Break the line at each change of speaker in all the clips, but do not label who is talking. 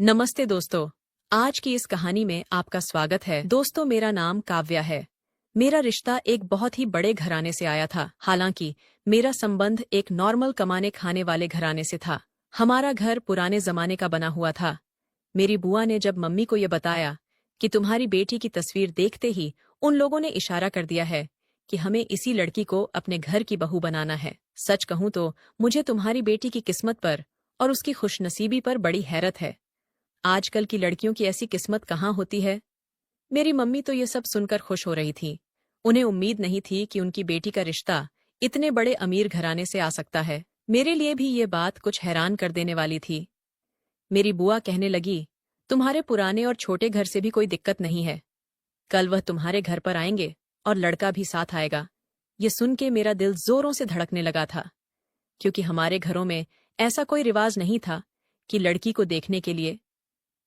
नमस्ते दोस्तों। आज की इस कहानी में आपका स्वागत है। दोस्तों, मेरा नाम काव्या है। मेरा रिश्ता एक बहुत ही बड़े घराने से आया था। हालांकि मेरा संबंध एक नॉर्मल कमाने खाने वाले घराने से था। हमारा घर पुराने जमाने का बना हुआ था। मेरी बुआ ने जब मम्मी को ये बताया कि तुम्हारी बेटी की तस्वीर देखते ही उन लोगों ने इशारा कर दिया है कि हमें इसी लड़की को अपने घर की बहू बनाना है। सच कहूं तो मुझे तुम्हारी बेटी की किस्मत पर और उसकी खुशनसीबी पर बड़ी हैरत है। आजकल की लड़कियों की ऐसी किस्मत कहाँ होती है। मेरी मम्मी तो ये सब सुनकर खुश हो रही थी। उन्हें उम्मीद नहीं थी कि उनकी बेटी का रिश्ता इतने बड़े अमीर घराने से आ सकता है। मेरे लिए भी ये बात कुछ हैरान कर देने वाली थी। मेरी बुआ कहने लगी, तुम्हारे पुराने और छोटे घर से भी कोई दिक्कत नहीं है। कल वह तुम्हारे घर पर आएंगे और लड़का भी साथ आएगा। ये सुन के मेरा दिल जोरों से धड़कने लगा था, क्योंकि हमारे घरों में ऐसा कोई रिवाज नहीं था कि लड़की को देखने के लिए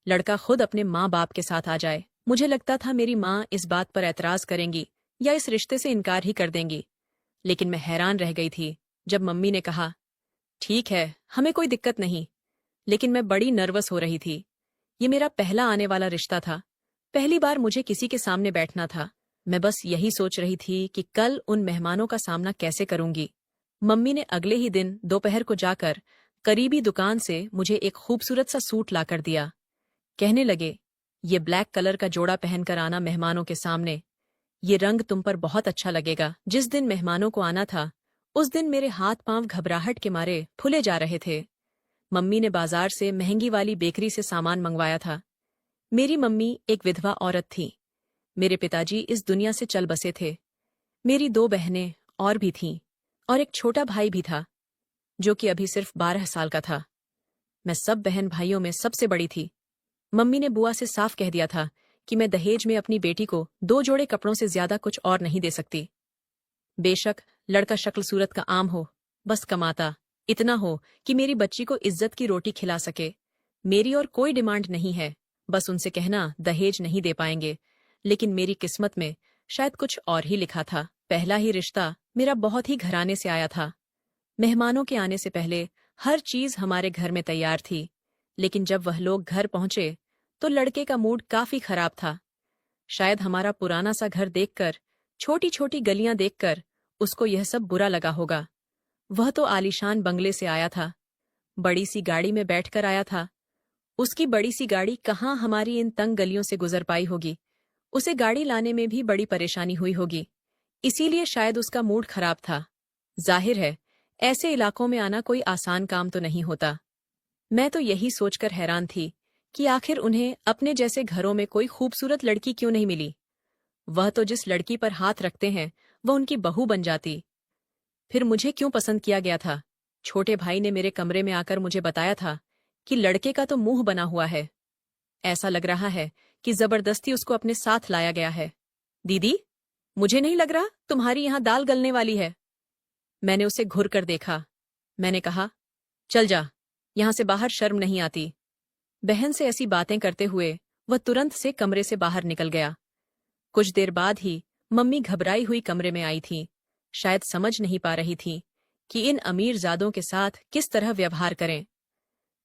लड़का खुद अपने माँ बाप के साथ आ जाए। मुझे लगता था मेरी माँ इस बात पर ऐतराज करेंगी या इस रिश्ते से इनकार ही कर देंगी। लेकिन मैं हैरान रह गई थी जब मम्मी ने कहा, ठीक है, हमें कोई दिक्कत नहीं। लेकिन मैं बड़ी नर्वस हो रही थी। ये मेरा पहला आने वाला रिश्ता था। पहली बार मुझे किसी के सामने बैठना था। मैं बस यही सोच रही थी कि कल उन मेहमानों का सामना कैसे करूंगी। मम्मी ने अगले ही दिन दोपहर को जाकर करीबी दुकान से मुझे एक खूबसूरत सा सूट लाकर दिया। कहने लगे, ये ब्लैक कलर का जोड़ा पहनकर आना मेहमानों के सामने। ये रंग तुम पर बहुत अच्छा लगेगा। जिस दिन मेहमानों को आना था, उस दिन मेरे हाथ पांव घबराहट के मारे फूले जा रहे थे। मम्मी ने बाजार से महंगी वाली बेकरी से सामान मंगवाया था। मेरी मम्मी एक विधवा औरत थी। मेरे पिताजी इस दुनिया से चल बसे थे। मेरी 2 बहनें और भी थीं, और एक छोटा भाई भी था, जो कि अभी सिर्फ 12 साल का था। मैं सब बहन भाइयों में सबसे बड़ी थी। मम्मी ने बुआ से साफ कह दिया था कि मैं दहेज में अपनी बेटी को 2 जोड़े कपड़ों से ज्यादा कुछ और नहीं दे सकती। बेशक लड़का शक्ल सूरत का आम हो, बस कमाता इतना हो कि मेरी बच्ची को इज्जत की रोटी खिला सके। मेरी और कोई डिमांड नहीं है। बस उनसे कहना दहेज नहीं दे पाएंगे। लेकिन मेरी किस्मत में शायद कुछ और ही लिखा था। पहला ही रिश्ता मेरा बहुत ही घराने से आया था। मेहमानों के आने से पहले हर चीज हमारे घर में तैयार थी। लेकिन जब वह लोग घर पहुंचे तो लड़के का मूड काफी खराब था। शायद हमारा पुराना सा घर देखकर, छोटी छोटी गलियां देखकर उसको यह सब बुरा लगा होगा। वह तो आलीशान बंगले से आया था, बड़ी सी गाड़ी में बैठकर आया था। उसकी बड़ी सी गाड़ी कहाँ हमारी इन तंग गलियों से गुजर पाई होगी। उसे गाड़ी लाने में भी बड़ी परेशानी हुई होगी। इसीलिए शायद उसका मूड खराब था। जाहिर है, ऐसे इलाकों में आना कोई आसान काम तो नहीं होता। मैं तो यही सोचकर हैरान थी कि आखिर उन्हें अपने जैसे घरों में कोई खूबसूरत लड़की क्यों नहीं मिली। वह तो जिस लड़की पर हाथ रखते हैं वह उनकी बहू बन जाती। फिर मुझे क्यों पसंद किया गया था? छोटे भाई ने मेरे कमरे में आकर मुझे बताया था कि लड़के का तो मुंह बना हुआ है। ऐसा लग रहा है कि जबरदस्ती उसको अपने साथ लाया गया है। दीदी, मुझे नहीं लग रहा तुम्हारी यहां दाल गलने वाली है। मैंने उसे घुर कर देखा। मैंने कहा, चल जा, यहां से बाहर शर्म नहीं आती। बहन से ऐसी बातें करते हुए वह तुरंत से कमरे से बाहर निकल गया। कुछ देर बाद ही मम्मी घबराई हुई कमरे में आई थी। शायद समझ नहीं पा रही थी कि इन अमीरजादों के साथ किस तरह व्यवहार करें।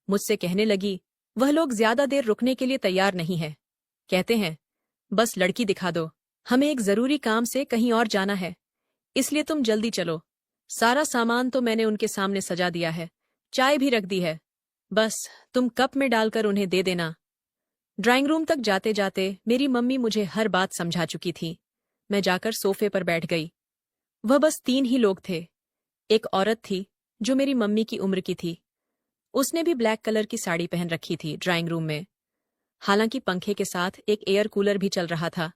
मुझसे कहने लगी, वह लोग ज्यादा देर रुकने के लिए तैयार नहीं है। कहते हैं, बस लड़की दिखा दो, हमें एक जरूरी काम से कहीं और जाना है, इसलिए तुम जल्दी चलो। सारा सामान तो मैंने उनके सामने सजा दिया है, चाय भी रख दी है। बस तुम कप में डालकर उन्हें दे देना। ड्राइंग रूम तक जाते जाते मेरी मम्मी मुझे हर बात समझा चुकी थी। मैं जाकर सोफे पर बैठ गई। वह बस 3 ही लोग थे। एक औरत थी जो मेरी मम्मी की उम्र की थी। उसने भी ब्लैक कलर की साड़ी पहन रखी थी ड्राइंग रूम में। हालांकि पंखे के साथ एक एयर कूलर भी चल रहा था,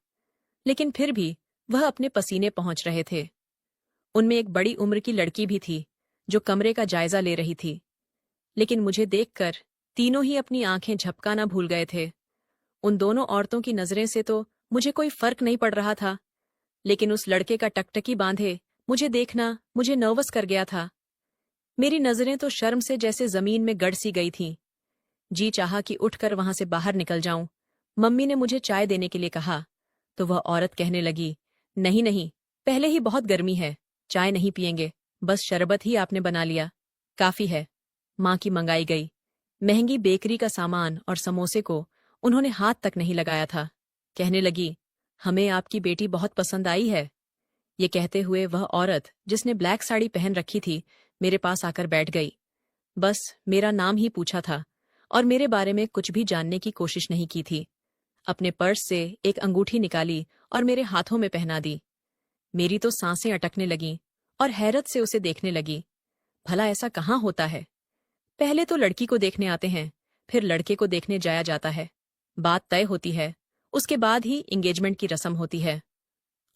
लेकिन फिर भी वह अपने पसीने पहुंच रहे थे। उनमें एक बड़ी उम्र की लड़की भी थी जो कमरे का जायजा ले रही थी। लेकिन मुझे देखकर तीनों ही अपनी आंखें झपकाना भूल गए थे। उन दोनों औरतों की नजरें से तो मुझे कोई फर्क नहीं पड़ रहा था, लेकिन उस लड़के का टकटकी बांधे मुझे देखना मुझे नर्वस कर गया था। मेरी नजरें तो शर्म से जैसे जमीन में गड़ सी गई थीं। जी चाहा कि उठकर वहां से बाहर निकल जाऊं। मम्मी ने मुझे चाय देने के लिए कहा तो वह औरत कहने लगी, नहीं नहीं, पहले ही बहुत गर्मी है, चाय नहीं पिएंगे, बस शरबत ही आपने बना लिया, काफी है। माँ की मंगाई गई। महंगी बेकरी का सामान और समोसे को उन्होंने हाथ तक नहीं लगाया था। कहने लगी, हमें आपकी बेटी बहुत पसंद आई है। ये कहते हुए वह औरत जिसने ब्लैक साड़ी पहन रखी थी मेरे पास आकर बैठ गई। बस मेरा नाम ही पूछा था और मेरे बारे में कुछ भी जानने की कोशिश नहीं की थी। अपने पर्स से एक अंगूठी निकाली और मेरे हाथों में पहना दी। मेरी तो सांसें अटकने लगीं और हैरत से उसे देखने लगी। भला ऐसा कहाँ होता है? पहले तो लड़की को देखने आते हैं, फिर लड़के को देखने जाया जाता है। बात तय होती है, उसके बाद ही एंगेजमेंट की रस्म होती है।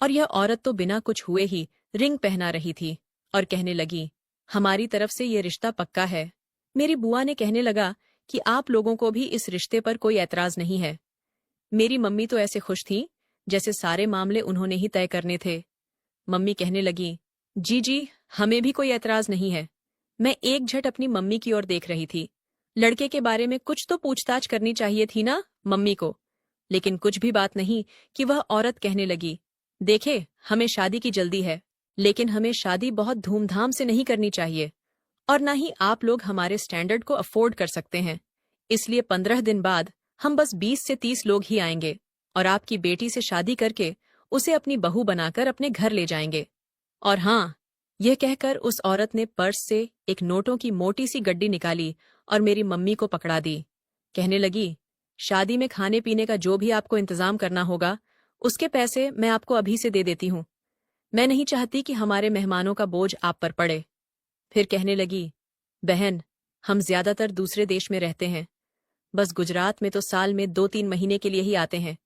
और यह औरत तो बिना कुछ हुए ही रिंग पहना रही थी और कहने लगी, हमारी तरफ से ये रिश्ता पक्का है। मेरी बुआ ने कहने लगा कि आप लोगों को भी इस रिश्ते पर कोई ऐतराज नहीं है। मेरी मम्मी तो ऐसे खुश थी जैसे सारे मामले उन्होंने ही तय करने थे। मम्मी कहने लगी, जी जी, हमें भी कोई ऐतराज नहीं है। मैं एक झट अपनी मम्मी की ओर देख रही थी। लड़के के बारे में कुछ तो पूछताछ करनी चाहिए थी ना मम्मी को, लेकिन कुछ भी बात नहीं कि वह औरत कहने लगी, देखे, हमें शादी की जल्दी है, लेकिन हमें शादी बहुत धूमधाम से नहीं करनी चाहिए और ना ही आप लोग हमारे स्टैंडर्ड को अफोर्ड कर सकते हैं। इसलिए 15 दिन बाद हम बस 20 से 30 लोग ही आएंगे और आपकी बेटी से शादी करके उसे अपनी बहू बनाकर अपने घर ले जाएंगे। और हाँ, यह कहकर उस औरत ने पर्स से एक नोटों की मोटी सी गड्डी निकाली और मेरी मम्मी को पकड़ा दी। कहने लगी, शादी में खाने पीने का जो भी आपको इंतजाम करना होगा, उसके पैसे मैं आपको अभी से दे देती हूँ। मैं नहीं चाहती कि हमारे मेहमानों का बोझ आप पर पड़े। फिर कहने लगी, बहन, हम ज्यादातर दूसरे देश में रहते हैं। बस गुजरात में तो साल में 2-3 महीने के लिए ही आते हैं।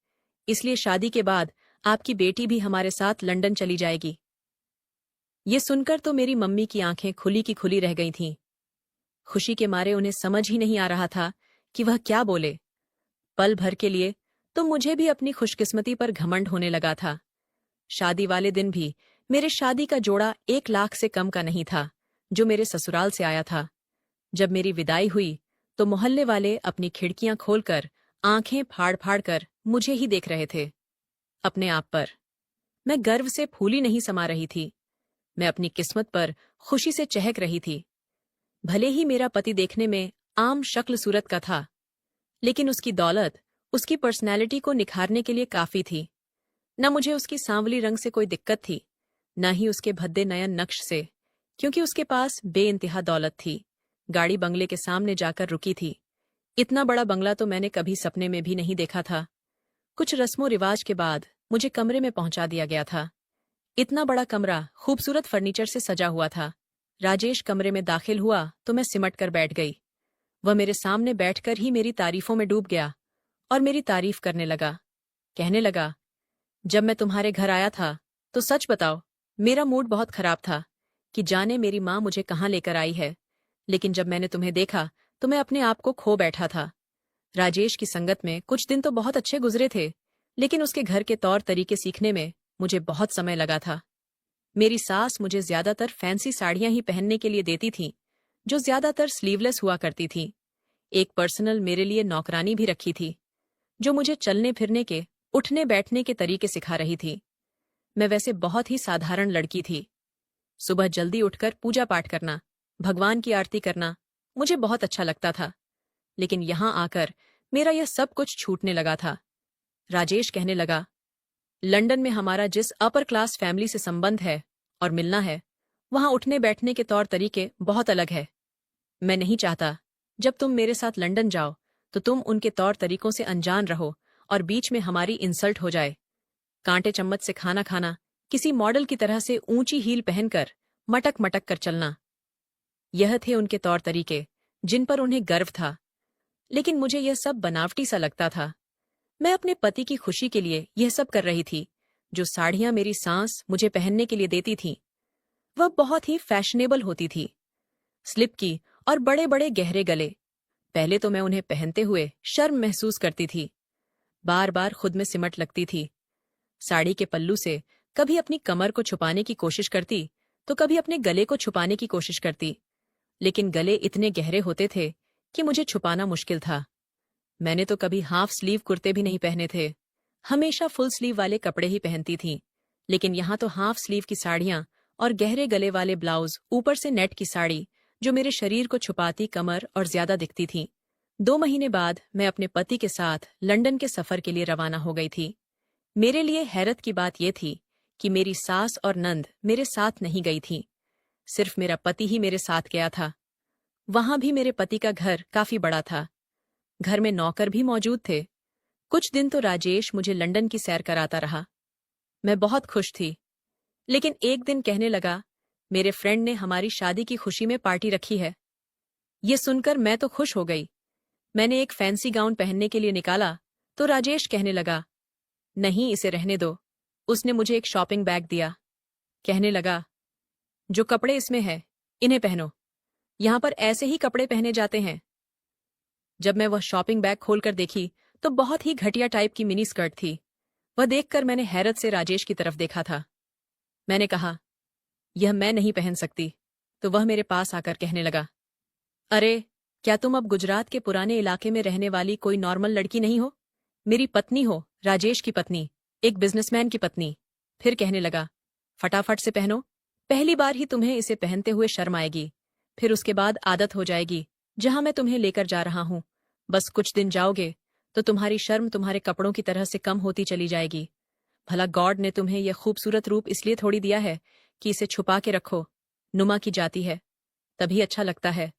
इसलिए शादी के बाद आपकी बेटी भी हमारे साथ लंदन चली जाएगी। ये सुनकर तो मेरी मम्मी की आंखें खुली की खुली रह गई थीं। खुशी के मारे उन्हें समझ ही नहीं आ रहा था कि वह क्या बोले। पल भर के लिए तो मुझे भी अपनी खुशकिस्मती पर घमंड होने लगा था। शादी वाले दिन भी मेरे शादी का जोड़ा 1 लाख से कम का नहीं था जो मेरे ससुराल से आया था। जब मेरी विदाई हुई तो मोहल्ले वाले अपनी खिड़कियां खोलकर आंखें फाड़ फाड़ कर मुझे ही देख रहे थे। अपने आप पर मैं गर्व से फूली नहीं समा रही थी। मैं अपनी किस्मत पर खुशी से चहक रही थी। भले ही मेरा पति देखने में आम शक्ल सूरत का था, लेकिन उसकी दौलत उसकी पर्सनैलिटी को निखारने के लिए काफी थी। न मुझे उसकी सांवली रंग से कोई दिक्कत थी, न ही उसके भद्दे नयन नक्श से, क्योंकि उसके पास बेइंतहा दौलत थी। गाड़ी बंगले के सामने जाकर रुकी थी। इतना बड़ा बंगला तो मैंने कभी सपने में भी नहीं देखा था। कुछ रस्मों रिवाज के बाद मुझे कमरे में पहुंचा दिया गया था। इतना बड़ा कमरा खूबसूरत फर्नीचर से सजा हुआ था। राजेश कमरे में दाखिल हुआ तो मैं सिमट कर बैठ गई। वह मेरे सामने बैठकर ही मेरी तारीफों में डूब गया और मेरी तारीफ करने लगा। कहने लगा, जब मैं तुम्हारे घर आया था तो सच बताओ, मेरा मूड बहुत खराब था कि जाने मेरी माँ मुझे कहाँ लेकर आई है, लेकिन जब मैंने तुम्हें देखा तो मैं अपने आप को खो बैठा था। राजेश की संगत में कुछ दिन तो बहुत अच्छे गुजरे थे, लेकिन उसके घर के तौर तरीके सीखने में मुझे बहुत समय लगा था। मेरी सास मुझे ज्यादातर फैंसी साड़ियां ही पहनने के लिए देती थीं, जो ज्यादातर स्लीवलेस हुआ करती थीं। एक पर्सनल मेरे लिए नौकरानी भी रखी थी, जो मुझे चलने फिरने के, उठने बैठने के तरीके सिखा रही थी। मैं वैसे बहुत ही साधारण लड़की थी। सुबह जल्दी उठकर पूजा पाठ करना, भगवान की आरती करना मुझे बहुत अच्छा लगता था, लेकिन यहां आकर मेरा यह सब कुछ छूटने लगा था। राजेश कहने लगा, लंदन में हमारा जिस अपर क्लास फैमिली से संबंध है और मिलना है, वहां उठने बैठने के तौर तरीके बहुत अलग है। मैं नहीं चाहता जब तुम मेरे साथ लंदन जाओ तो तुम उनके तौर तरीकों से अनजान रहो और बीच में हमारी इंसल्ट हो जाए। कांटे चम्मच से खाना खाना, किसी मॉडल की तरह से ऊंची हील पहनकर मटक मटक कर चलना, यह थे उनके तौर तरीके जिन पर उन्हें गर्व था। लेकिन मुझे यह सब बनावटी सा लगता था। मैं अपने पति की खुशी के लिए यह सब कर रही थी। जो साड़ियां मेरी सास मुझे पहनने के लिए देती थी, वह बहुत ही फैशनेबल होती थी। स्लिप की और बड़े बड़े गहरे गले। पहले तो मैं उन्हें पहनते हुए शर्म महसूस करती थी, बार बार खुद में सिमट लगती थी। साड़ी के पल्लू से कभी अपनी कमर को छुपाने की कोशिश करती तो कभी अपने गले को छुपाने की कोशिश करती, लेकिन गले इतने गहरे होते थे कि मुझे छुपाना मुश्किल था। मैंने तो कभी हाफ स्लीव कुर्ते भी नहीं पहने थे, हमेशा फुल स्लीव वाले कपड़े ही पहनती थीं। लेकिन यहाँ तो हाफ स्लीव की साड़ियाँ और गहरे गले वाले ब्लाउज, ऊपर से नेट की साड़ी जो मेरे शरीर को छुपाती कमर और ज्यादा दिखती थी, 2 महीने बाद मैं अपने पति के साथ लंदन के सफर के लिए रवाना हो गई थी। मेरे लिए हैरत की बात यह थी कि मेरी सास और नंद मेरे साथ नहीं गई थीं। सिर्फ मेरा पति ही मेरे साथ गया था। वहां भी मेरे पति का घर काफी बड़ा था। घर में नौकर भी मौजूद थे। कुछ दिन तो राजेश मुझे लंदन की सैर कराता रहा। मैं बहुत खुश थी। लेकिन एक दिन कहने लगा, मेरे फ्रेंड ने हमारी शादी की खुशी में पार्टी रखी है। ये सुनकर मैं तो खुश हो गई। मैंने एक फैंसी गाउन पहनने के लिए निकाला तो राजेश कहने लगा, नहीं, इसे रहने दो। उसने मुझे एक शॉपिंग बैग दिया। कहने लगा, जो कपड़े इसमें है इन्हें पहनो। यहां पर ऐसे ही कपड़े पहने जाते हैं। जब मैं वह शॉपिंग बैग खोलकर देखी तो बहुत ही घटिया टाइप की मिनी स्कर्ट थी। वह देखकर मैंने हैरत से राजेश की तरफ देखा था। मैंने कहा, यह मैं नहीं पहन सकती। तो वह मेरे पास आकर कहने लगा, अरे, क्या तुम अब गुजरात के पुराने इलाके में रहने वाली कोई नॉर्मल लड़की नहीं हो? मेरी पत्नी हो, राजेश की पत्नी, एक बिजनेसमैन की पत्नी। फिर कहने लगा, फटाफट से पहनो। पहली बार ही तुम्हें इसे पहनते हुए शर्म आएगी, फिर उसके बाद आदत हो जाएगी। जहां मैं तुम्हें लेकर जा रहा हूं, बस कुछ दिन जाओगे तो तुम्हारी शर्म तुम्हारे कपड़ों की तरह से कम होती चली जाएगी। भला गॉड ने तुम्हें यह खूबसूरत रूप इसलिए थोड़ी दिया है कि इसे छुपा के रखो, नुमा की जाती है। तभी अच्छा लगता है।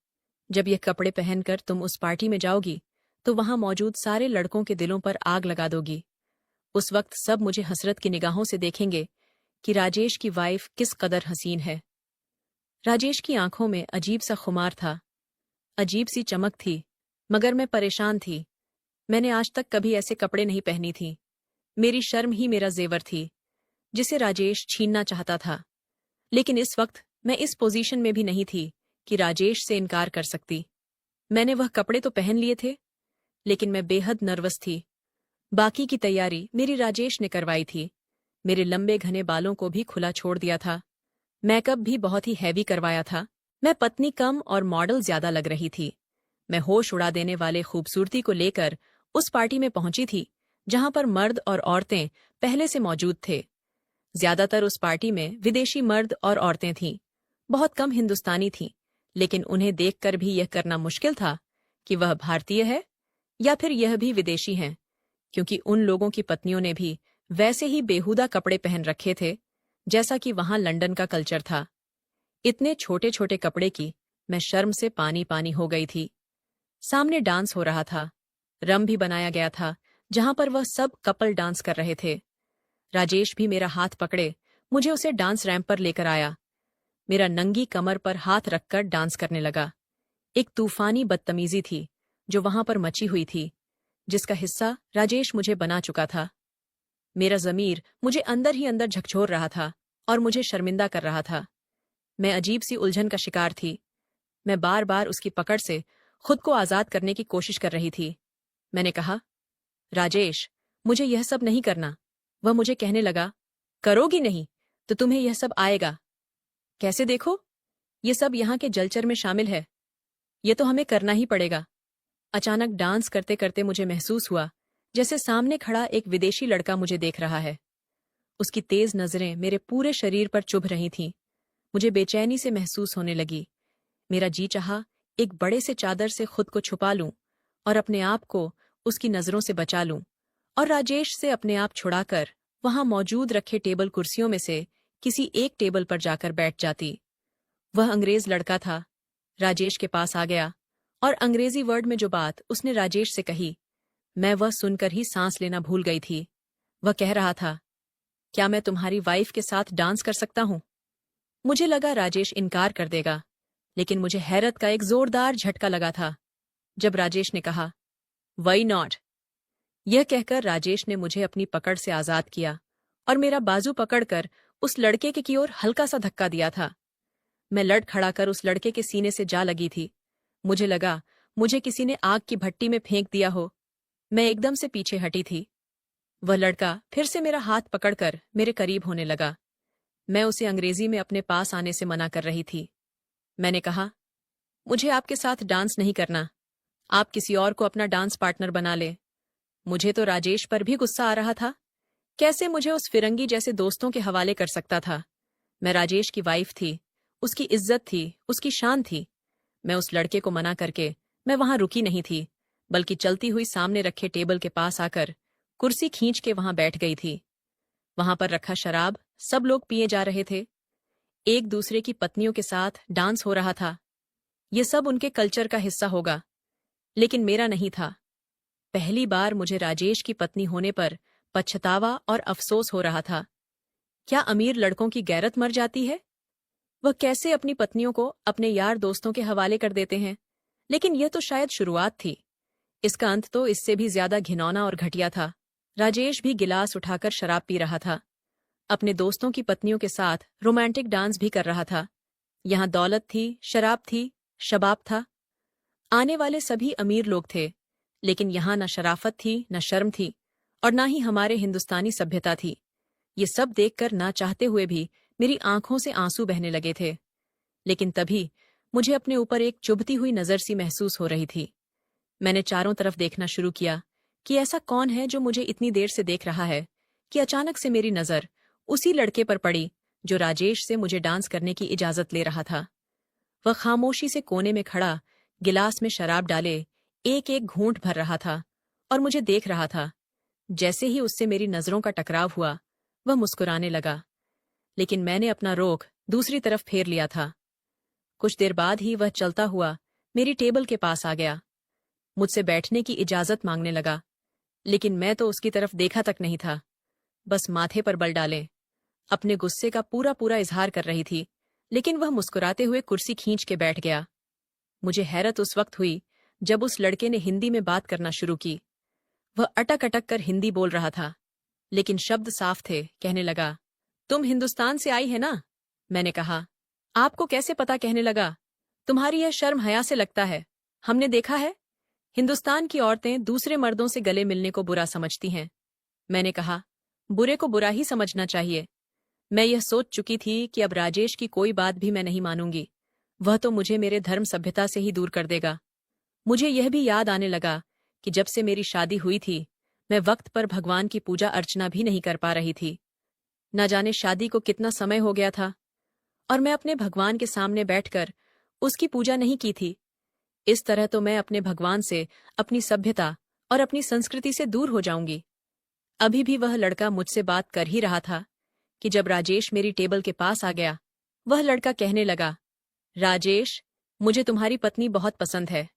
जब यह कपड़े पहनकर तुम उस पार्टी में जाओगी तो वहां मौजूद सारे लड़कों के दिलों पर आग लगा दोगी। उस वक्त सब मुझे हसरत की निगाहों से देखेंगे कि राजेश की वाइफ किस कदर हसीन है। राजेश की आंखों में अजीब सा खुमार था, अजीब सी चमक थी, मगर मैं परेशान थी। मैंने आज तक कभी ऐसे कपड़े नहीं पहनी थी। मेरी शर्म ही मेरा जेवर थी, जिसे राजेश छीनना चाहता था। लेकिन इस वक्त मैं इस पोजीशन में भी नहीं थी कि राजेश से इनकार कर सकती। मैंने वह कपड़े तो पहन लिए थे, लेकिन मैं बेहद नर्वस थी। बाकी की तैयारी मेरी राजेश ने करवाई थी। मेरे लंबे घने बालों को भी खुला छोड़ दिया था। मेकअप भी बहुत ही हैवी करवाया था। मैं पत्नी कम और मॉडल ज्यादा लग रही थी। मैं होश उड़ा देने वाले खूबसूरती को लेकर उस पार्टी में पहुंची थी, जहां पर मर्द और औरतें पहले से मौजूद थे। ज्यादातर उस पार्टी में विदेशी मर्द और औरतें थीं। बहुत कम हिंदुस्तानी थीं, लेकिन उन्हें देखकर भी यह करना मुश्किल था कि वह भारतीय है या फिर यह भी विदेशी हैं, क्योंकि उन लोगों की पत्नियों ने भी वैसे ही बेहुदा कपड़े पहन रखे थे जैसा कि वहां लंदन का कल्चर था। इतने छोटे छोटे कपड़े की मैं शर्म से पानी पानी हो गई थी। सामने डांस हो रहा था। रम भी बनाया गया था, जहां पर वह सब कपल डांस कर रहे थे। राजेश भी मेरा हाथ पकड़े मुझे उसे डांस रैंप पर लेकर आया। मेरा नंगी कमर पर हाथ रखकर डांस करने लगा। एक तूफानी बदतमीजी थी जो वहां पर मची हुई थी, जिसका हिस्सा राजेश मुझे बना चुका था। मेरा ज़मीर मुझे अंदर ही अंदर झकझोर रहा था और मुझे शर्मिंदा कर रहा था। मैं अजीब सी उलझन का शिकार थी। मैं बार बार उसकी पकड़ से खुद को आज़ाद करने की कोशिश कर रही थी। मैंने कहा, राजेश, मुझे यह सब नहीं करना। वह मुझे कहने लगा, करोगी नहीं तो तुम्हें यह सब आएगा। कैसे देखो? ये सब यहाँ के जलचर में शामिल है। ये तो हमें करना ही पड़ेगा। अचानक डांस करते करते मुझे महसूस हुआ जैसे सामने खड़ा एक विदेशी लड़का मुझे देख रहा है। उसकी तेज नजरें मेरे पूरे शरीर पर चुभ रही थीं। मुझे बेचैनी से महसूस होने लगी। मेरा जी चाहा एक बड़े से चादर से खुद को छुपा लूं और अपने आप को उसकी नजरों से बचा लूं और राजेश से अपने आप छुड़ाकर वहां मौजूद रखे टेबल कुर्सियों में से किसी एक टेबल पर जाकर बैठ जाती। वह अंग्रेज लड़का था। राजेश के पास आ गया और अंग्रेजी वर्ड में जो बात उसने राजेश से कही, मैं वह सुनकर ही सांस लेना भूल गई थी। वह कह रहा था, क्या मैं तुम्हारी वाइफ के साथ डांस कर सकता हूं? मुझे लगा राजेश इनकार कर देगा, लेकिन मुझे हैरत का एक जोरदार झटका लगा था जब राजेश ने कहा, वाई नॉट। यह कहकर राजेश ने मुझे अपनी पकड़ से आजाद किया और मेरा बाजू पकड़कर उस लड़के की ओर हल्का सा धक्का दिया था। मैं लड़ खड़ा कर उस लड़के के सीने से जा लगी थी। मुझे लगा मुझे किसी ने आग की भट्टी में फेंक दिया हो। मैं एकदम से पीछे हटी थी। वह लड़का फिर से मेरा हाथ पकड़कर मेरे करीब होने लगा। मैं उसे अंग्रेजी में अपने पास आने से मना कर रही थी। मैंने कहा, मुझे आपके साथ डांस नहीं करना। आप किसी और को अपना डांस पार्टनर बना ले। मुझे तो राजेश पर भी गुस्सा आ रहा था। कैसे मुझे उस फिरंगी जैसे दोस्तों के हवाले कर सकता था? मैं राजेश की वाइफ थी, उसकी इज्जत थी, उसकी शान थी। मैं उस लड़के को मना करके मैं वहां रुकी नहीं थी। बल्कि चलती हुई सामने रखे टेबल के पास आकर कुर्सी खींच के वहां बैठ गई थी। वहां पर रखा शराब सब लोग पिए जा रहे थे। एक दूसरे की पत्नियों के साथ डांस हो रहा था। ये सब उनके कल्चर का हिस्सा होगा, लेकिन मेरा नहीं था। पहली बार मुझे राजेश की पत्नी होने पर पछतावा और अफसोस हो रहा था। क्या अमीर लड़कों की गैरत मर जाती है? वह कैसे अपनी पत्नियों को अपने यार दोस्तों के हवाले कर देते हैं? लेकिन यह तो शायद शुरुआत थी। इसका अंत तो इससे भी ज्यादा घिनौना और घटिया था। राजेश भी गिलास उठाकर शराब पी रहा था। अपने दोस्तों की पत्नियों के साथ रोमांटिक डांस भी कर रहा था। यहाँ दौलत थी, शराब थी, शबाब था। आने वाले सभी अमीर लोग थे, लेकिन यहाँ न शराफत थी, न शर्म थी, और न ही हमारे हिंदुस्तानी सभ्यता थी। ये सब देखकर ना चाहते हुए भी मेरी आंखों से आंसू बहने लगे थे। लेकिन तभी मुझे अपने ऊपर एक चुभती हुई नजर सी महसूस हो रही थी। मैंने चारों तरफ देखना शुरू किया कि ऐसा कौन है जो मुझे इतनी देर से देख रहा है, कि अचानक से मेरी नजर उसी लड़के पर पड़ी जो राजेश से मुझे डांस करने की इजाजत ले रहा था। वह खामोशी से कोने में खड़ा गिलास में शराब डाले एक एक घूंट भर रहा था और मुझे देख रहा था। जैसे ही उससे मेरी नजरों का टकराव हुआ, वह मुस्कुराने लगा, लेकिन मैंने अपना रोख दूसरी तरफ फेर लिया था। कुछ देर बाद ही वह चलता हुआ मेरी टेबल के पास आ गया। मुझसे बैठने की इजाजत मांगने लगा, लेकिन मैं तो उसकी तरफ देखा तक नहीं था। बस माथे पर बल डाले अपने गुस्से का पूरा पूरा इजहार कर रही थी, लेकिन वह मुस्कुराते हुए कुर्सी खींच के बैठ गया। मुझे हैरत उस वक्त हुई जब उस लड़के ने हिंदी में बात करना शुरू की। वह अटक अटक कर हिंदी बोल रहा था, लेकिन शब्द साफ थे। कहने लगा, तुम हिंदुस्तान से आई है ना? मैंने कहा, आपको कैसे पता? कहने लगा, तुम्हारी यह शर्म हया से लगता है। हमने देखा है, हिंदुस्तान की औरतें दूसरे मर्दों से गले मिलने को बुरा समझती हैं। मैंने कहा, बुरे को बुरा ही समझना चाहिए। मैं यह सोच चुकी थी कि अब राजेश की कोई बात भी मैं नहीं मानूंगी। वह तो मुझे मेरे धर्म सभ्यता से ही दूर कर देगा। मुझे यह भी याद आने लगा कि जब से मेरी शादी हुई थी, मैं वक्त पर भगवान की पूजा अर्चना भी नहीं कर पा रही थी। न जाने शादी को कितना समय हो गया था, और मैं अपने भगवान के सामने बैठकर उसकी पूजा नहीं की थी। इस तरह तो मैं अपने भगवान से, अपनी सभ्यता और अपनी संस्कृति से दूर हो जाऊंगी। अभी भी वह लड़का मुझसे बात कर ही रहा था कि जब राजेश मेरी टेबल के पास आ गया। वह लड़का कहने लगा, राजेश, मुझे तुम्हारी पत्नी बहुत पसंद है।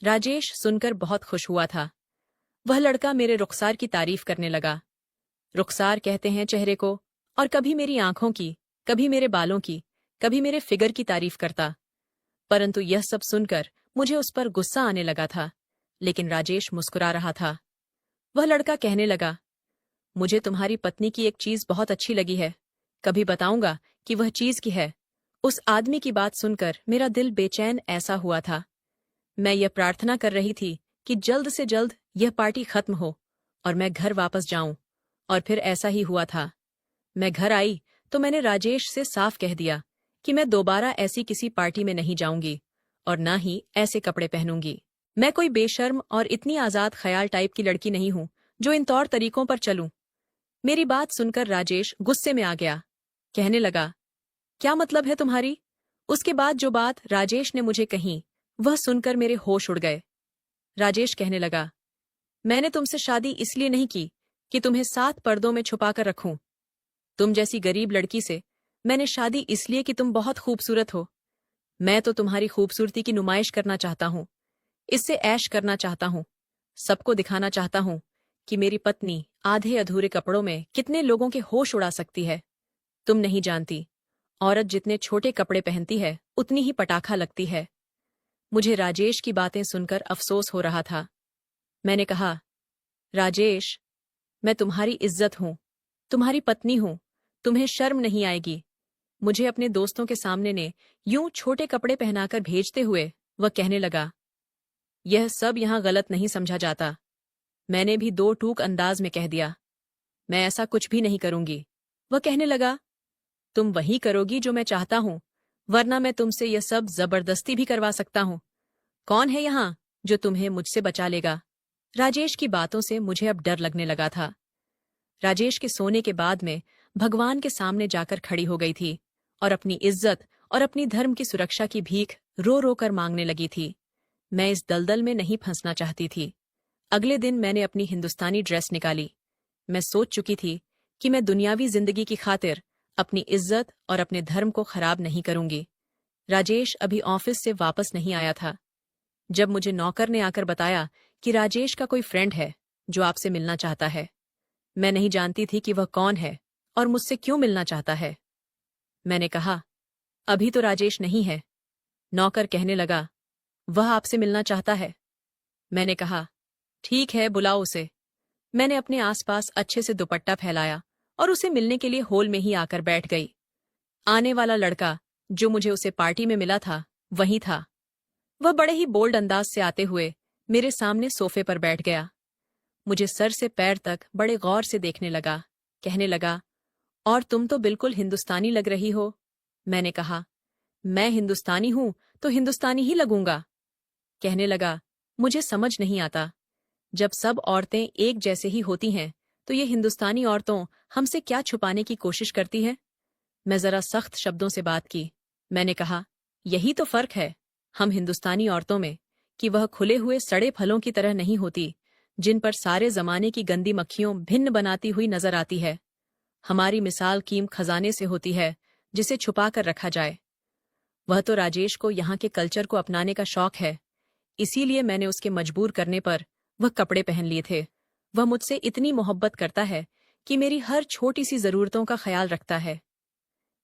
राजेश सुनकर बहुत खुश हुआ था। वह लड़का मेरे रुखसार की तारीफ करने लगा। रुखसार कहते हैं चेहरे को, और कभी मेरी आंखों की, कभी मेरे बालों की, कभी मेरे फिगर की तारीफ करता। परंतु यह सब सुनकर मुझे उस पर गुस्सा आने लगा था, लेकिन राजेश मुस्कुरा रहा था। वह लड़का कहने लगा, मुझे तुम्हारी पत्नी की एक चीज बहुत अच्छी लगी है, कभी बताऊंगा कि वह चीज की है। उस आदमी की बात सुनकर मेरा दिल बेचैन ऐसा हुआ था। मैं यह प्रार्थना कर रही थी कि जल्द से जल्द यह पार्टी खत्म हो और मैं घर वापस जाऊं, और फिर ऐसा ही हुआ था। मैं घर आई तो मैंने राजेश से साफ कह दिया कि मैं दोबारा ऐसी किसी पार्टी में नहीं जाऊंगी और ना ही ऐसे कपड़े पहनूंगी। मैं कोई बेशर्म और इतनी आजाद ख्याल टाइप की लड़की नहीं हूं जो इन तौर तरीकों पर चलूं। मेरी बात सुनकर राजेश गुस्से में आ गया। कहने लगा, क्या मतलब है तुम्हारी? उसके बाद जो बात राजेश ने मुझे कही, वह सुनकर मेरे होश उड़ गए। राजेश कहने लगा, मैंने तुमसे शादी इसलिए नहीं की कि तुम्हें 7 पर्दों में छुपाकर रखूं। तुम जैसी गरीब लड़की से मैंने शादी इसलिए कि तुम बहुत खूबसूरत हो। मैं तो तुम्हारी खूबसूरती की नुमाइश करना चाहता हूं, इससे ऐश करना चाहता हूं, सबको दिखाना चाहता हूं कि मेरी पत्नी आधे अधूरे कपड़ों में कितने लोगों के होश उड़ा सकती है। तुम नहीं जानती, औरत जितने छोटे कपड़े पहनती है उतनी ही पटाखा लगती है। मुझे राजेश की बातें सुनकर अफसोस हो रहा था। मैंने कहा, राजेश, मैं तुम्हारी इज्जत हूं, तुम्हारी पत्नी हूं, तुम्हें शर्म नहीं आएगी? मुझे अपने दोस्तों के सामने ने यूं छोटे कपड़े पहनाकर भेजते हुए वह कहने लगा, यह सब यहां गलत नहीं समझा जाता। मैंने भी 2 टूक अंदाज में कह दिया, मैं ऐसा कुछ भी नहीं करूंगी। वह कहने लगा, तुम वही करोगी जो मैं चाहता हूं, वरना मैं तुमसे यह सब जबरदस्ती भी करवा सकता हूं। कौन है यहां जो तुम्हें मुझसे बचा लेगा? राजेश की बातों से मुझे अब डर लगने लगा था। राजेश के सोने के बाद में भगवान के सामने जाकर खड़ी हो गई थी और अपनी इज्जत और अपनी धर्म की सुरक्षा की भीख रो रो कर मांगने लगी थी। मैं इस दलदल में नहीं फंसना चाहती थी। अगले दिन मैंने अपनी हिंदुस्तानी ड्रेस निकाली। मैं सोच चुकी थी कि मैं दुनियावी जिंदगी की खातिर अपनी इज्जत और अपने धर्म को खराब नहीं करूंगी। राजेश अभी ऑफिस से वापस नहीं आया था। जब मुझे नौकर ने आकर बताया कि राजेश का कोई फ्रेंड है जो आपसे मिलना चाहता है, मैं नहीं जानती थी कि वह कौन है और मुझसे क्यों मिलना चाहता है। मैंने कहा, अभी तो राजेश नहीं है। नौकर कहने लगा, वह आपसे मिलना चाहता है। मैंने कहा, ठीक है, बुलाओ उसे। मैंने अपने आसपास अच्छे से दुपट्टा फैलाया और उसे मिलने के लिए हॉल में ही आकर बैठ गई। आने वाला लड़का जो मुझे उसे पार्टी में मिला था वही था। वह बड़े ही बोल्ड अंदाज से आते हुए मेरे सामने सोफे पर बैठ गया। मुझे सर से पैर तक बड़े गौर से देखने लगा। कहने लगा, और तुम तो बिल्कुल हिंदुस्तानी लग रही हो। मैंने कहा, मैं हिंदुस्तानी हूं तो हिंदुस्तानी ही लगूंगा। कहने लगा, मुझे समझ नहीं आता, जब सब औरतें एक जैसे ही होती हैं तो ये हिंदुस्तानी औरतों हमसे क्या छुपाने की कोशिश करती है। मैं जरा सख्त शब्दों से बात की। मैंने कहा, यही तो फर्क है हम हिंदुस्तानी औरतों में, कि वह खुले हुए सड़े फलों की तरह नहीं होती जिन पर सारे जमाने की गंदी मक्खियों भिन्न बनाती हुई नजर आती है। हमारी मिसाल कीम खजाने से होती है जिसे छुपा कर रखा जाए। वह तो राजेश को यहाँ के कल्चर को अपनाने का शौक है, इसीलिए मैंने उसके मजबूर करने पर वह कपड़े पहन लिए थे। वह मुझसे इतनी मोहब्बत करता है कि मेरी हर छोटी सी जरूरतों का ख्याल रखता है।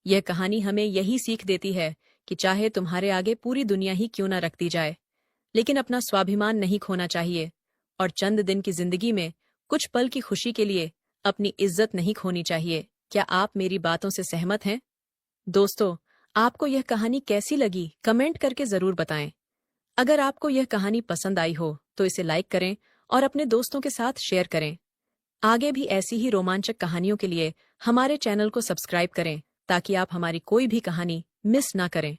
यह कहानी हमें यही सीख देती है कि चाहे तुम्हारे आगे पूरी दुनिया ही क्यों न रख दी जाए, लेकिन अपना स्वाभिमान नहीं खोना चाहिए और चंद दिन की जिंदगी में कुछ पल की खुशी के लिए अपनी इज्जत नहीं खोनी चाहिए। क्या आप मेरी बातों से सहमत हैं? दोस्तों, आपको यह कहानी कैसी लगी कमेंट करके जरूर बताएं। अगर आपको यह कहानी पसंद आई हो तो इसे लाइक करें और अपने दोस्तों के साथ शेयर करें। आगे भी ऐसी ही रोमांचक कहानियों के लिए हमारे चैनल को सब्सक्राइब करें ताकि आप हमारी कोई भी कहानी मिस ना करें।